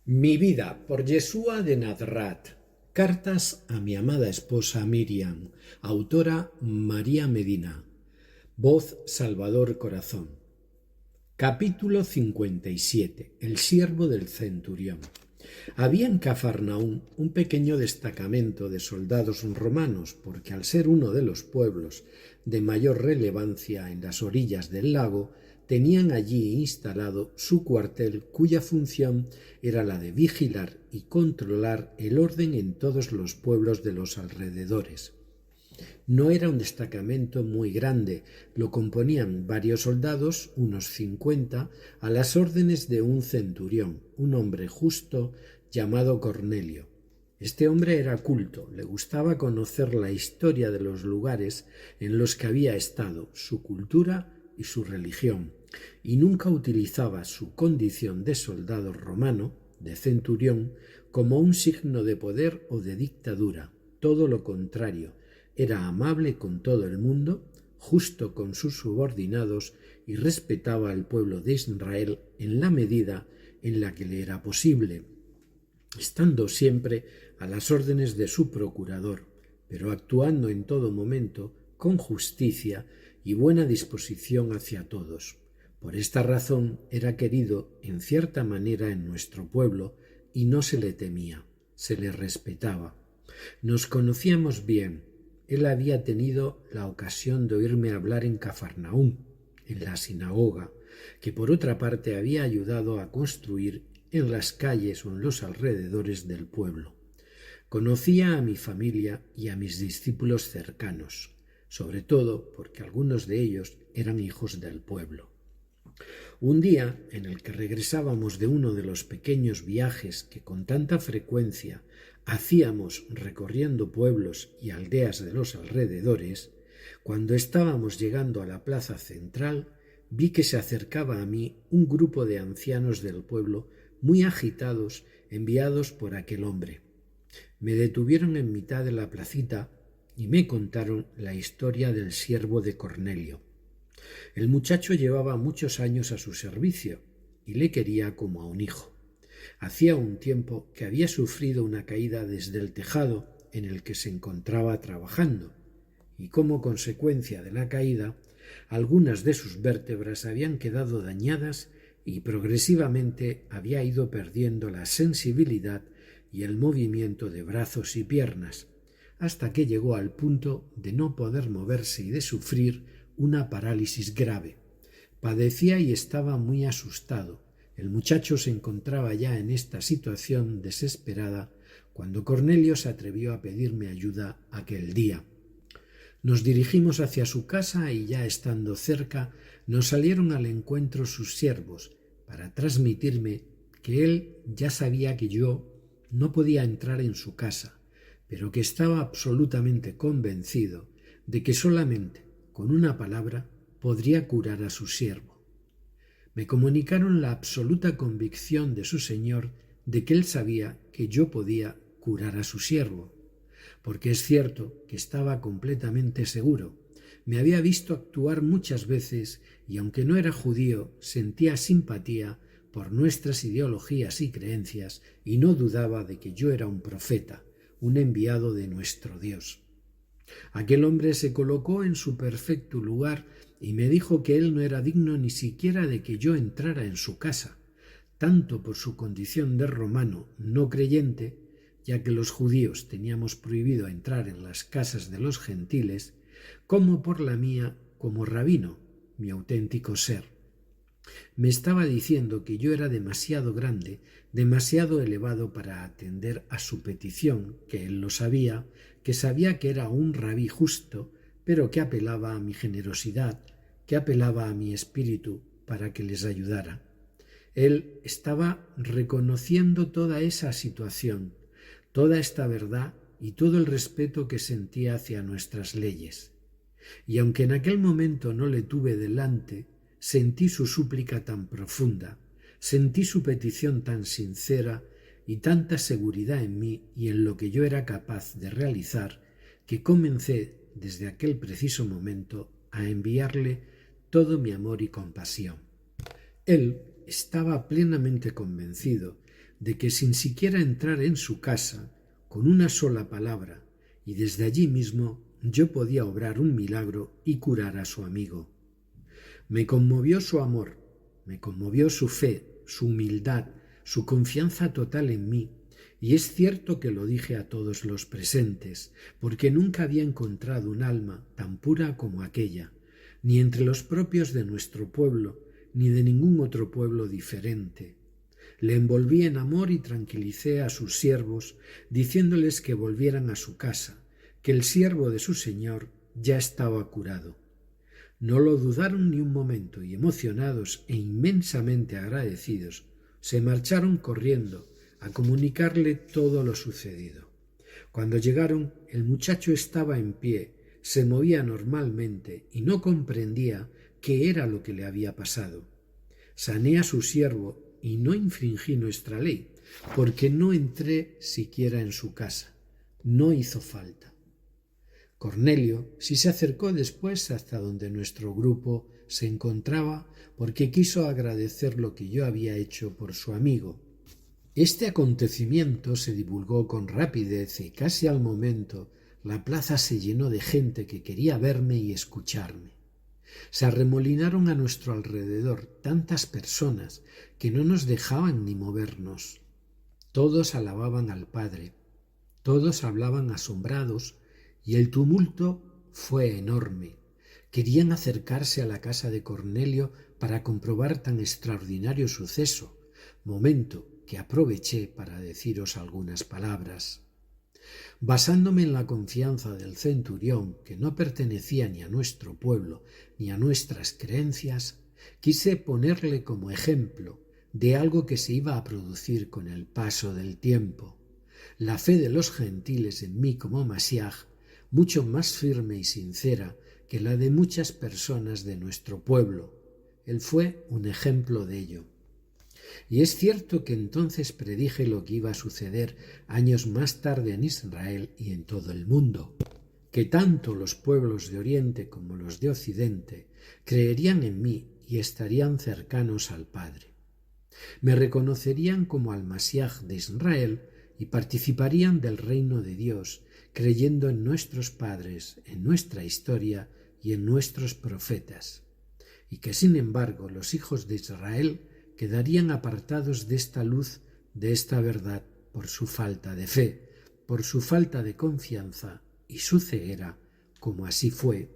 Mi vida por Yeshua de Nadrat. Cartas a mi amada esposa Miriam. Autora María Medina. Voz Salvador Corazón. Capítulo 57. El siervo del centurión. Había en Cafarnaún un pequeño destacamento de soldados romanos, porque al ser uno de los pueblos de mayor relevancia en las orillas del lago, tenían allí instalado su cuartel, cuya función era la de vigilar y controlar el orden en todos los pueblos de los alrededores. No era un destacamento muy grande, lo componían varios soldados, unos 50, a las órdenes de un centurión, un hombre justo llamado Cornelio. Este hombre era culto, le gustaba conocer la historia de los lugares en los que había estado, su cultura y su religión, y nunca utilizaba su condición de soldado romano, de centurión, como un signo de poder o de dictadura. Todo lo contrario, era amable con todo el mundo, justo con sus subordinados y respetaba al pueblo de Israel en la medida en la que le era posible, estando siempre a las órdenes de su procurador, pero actuando en todo momento con justicia y buena disposición hacia todos. Por esta razón era querido en cierta manera en nuestro pueblo y no se le temía, se le respetaba. Nos conocíamos bien. Él había tenido la ocasión de oírme hablar en Cafarnaún, en la sinagoga, que por otra parte había ayudado a construir en las calles o en los alrededores del pueblo. Conocía a mi familia y a mis discípulos cercanos, sobre todo porque algunos de ellos eran hijos del pueblo. Un día, en el que regresábamos de uno de los pequeños viajes que con tanta frecuencia hacíamos recorriendo pueblos y aldeas de los alrededores, cuando estábamos llegando a la plaza central, vi que se acercaba a mí un grupo de ancianos del pueblo muy agitados, enviados por aquel hombre. Me detuvieron en mitad de la placita y me contaron la historia del siervo de Cornelio. El muchacho llevaba muchos años a su servicio y le quería como a un hijo. Hacía un tiempo que había sufrido una caída desde el tejado en el que se encontraba trabajando, y como consecuencia de la caída, algunas de sus vértebras habían quedado dañadas y progresivamente había ido perdiendo la sensibilidad y el movimiento de brazos y piernas, hasta que llegó al punto de no poder moverse y de sufrir una parálisis grave. Padecía y estaba muy asustado. El muchacho se encontraba ya en esta situación desesperada cuando Cornelio se atrevió a pedirme ayuda aquel día. Nos dirigimos hacia su casa y ya estando cerca nos salieron al encuentro sus siervos para transmitirme que él ya sabía que yo no podía entrar en su casa, pero que estaba absolutamente convencido de que solamente con una palabra podría curar a su siervo. Me comunicaron la absoluta convicción de su señor de que él sabía que yo podía curar a su siervo, porque es cierto que estaba completamente seguro. Me había visto actuar muchas veces y aunque no era judío, sentía simpatía por nuestras ideologías y creencias y no dudaba de que yo era un profeta, un enviado de nuestro Dios. Aquel hombre se colocó en su perfecto lugar y me dijo que él no era digno ni siquiera de que yo entrara en su casa, tanto por su condición de romano no creyente, ya que los judíos teníamos prohibido entrar en las casas de los gentiles, como por la mía como rabino, mi auténtico ser. Me estaba diciendo que yo era demasiado grande, demasiado elevado para atender a su petición, que él lo sabía, que sabía que era un rabí justo, pero que apelaba a mi generosidad, que apelaba a mi espíritu para que les ayudara. Él estaba reconociendo toda esa situación, toda esta verdad y todo el respeto que sentía hacia nuestras leyes. Y aunque en aquel momento no le tuve delante, sentí su súplica tan profunda, sentí su petición tan sincera y tanta seguridad en mí y en lo que yo era capaz de realizar, que comencé desde aquel preciso momento a enviarle todo mi amor y compasión. Él estaba plenamente convencido de que sin siquiera entrar en su casa, con una sola palabra, y desde allí mismo yo podía obrar un milagro y curar a su amigo. Me conmovió su amor, me conmovió su fe, su humildad, su confianza total en mí, y es cierto que lo dije a todos los presentes, porque nunca había encontrado un alma tan pura como aquella, ni entre los propios de nuestro pueblo, ni de ningún otro pueblo diferente. Le envolví en amor y tranquilicé a sus siervos, diciéndoles que volvieran a su casa, que el siervo de su señor ya estaba curado. No lo dudaron ni un momento y, emocionados e inmensamente agradecidos, se marcharon corriendo a comunicarle todo lo sucedido. Cuando llegaron, el muchacho estaba en pie, se movía normalmente y no comprendía qué era lo que le había pasado. Sané a su siervo y no infringí nuestra ley, porque no entré siquiera en su casa. No hizo falta. Cornelio sí se acercó después hasta donde nuestro grupo se encontraba, porque quiso agradecer lo que yo había hecho por su amigo. Este acontecimiento se divulgó con rapidez y casi al momento la plaza se llenó de gente que quería verme y escucharme. Se arremolinaron a nuestro alrededor tantas personas que no nos dejaban ni movernos. Todos alababan al Padre, todos hablaban asombrados, y el tumulto fue enorme. Querían acercarse a la casa de Cornelio para comprobar tan extraordinario suceso, momento que aproveché para deciros algunas palabras. Basándome en la confianza del centurión, que no pertenecía ni a nuestro pueblo ni a nuestras creencias, quise ponerle como ejemplo de algo que se iba a producir con el paso del tiempo. La fe de los gentiles en mí como Masiaj, mucho más firme y sincera que la de muchas personas de nuestro pueblo. Él fue un ejemplo de ello. Y es cierto que entonces predije lo que iba a suceder años más tarde en Israel y en todo el mundo, que tanto los pueblos de Oriente como los de Occidente creerían en mí y estarían cercanos al Padre. Me reconocerían como al Masiaj de Israel y participarían del reino de Dios, creyendo en nuestros padres, en nuestra historia y en nuestros profetas, y que sin embargo los hijos de Israel quedarían apartados de esta luz, de esta verdad, por su falta de fe, por su falta de confianza y su ceguera, como así fue.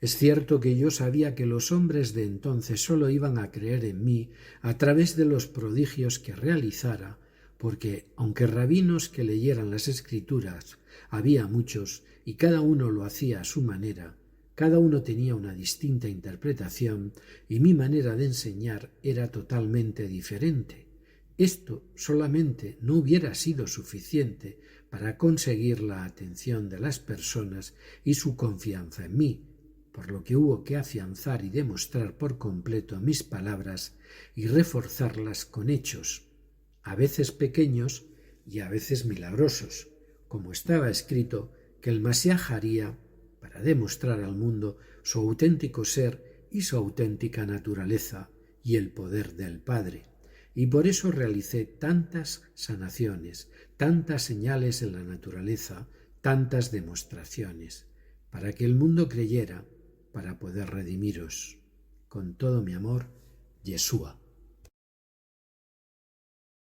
Es cierto que yo sabía que los hombres de entonces sólo iban a creer en mí a través de los prodigios que realizara, porque, aunque rabinos que leyeran las Escrituras había muchos y cada uno lo hacía a su manera, cada uno tenía una distinta interpretación y mi manera de enseñar era totalmente diferente. Esto solamente no hubiera sido suficiente para conseguir la atención de las personas y su confianza en mí, por lo que hubo que afianzar y demostrar por completo mis palabras y reforzarlas con hechos, a veces pequeños y a veces milagrosos, como estaba escrito que el Masiaj haría para demostrar al mundo su auténtico ser y su auténtica naturaleza y el poder del Padre. Y por eso realicé tantas sanaciones, tantas señales en la naturaleza, tantas demostraciones, para que el mundo creyera, para poder redimiros. Con todo mi amor, Yeshua.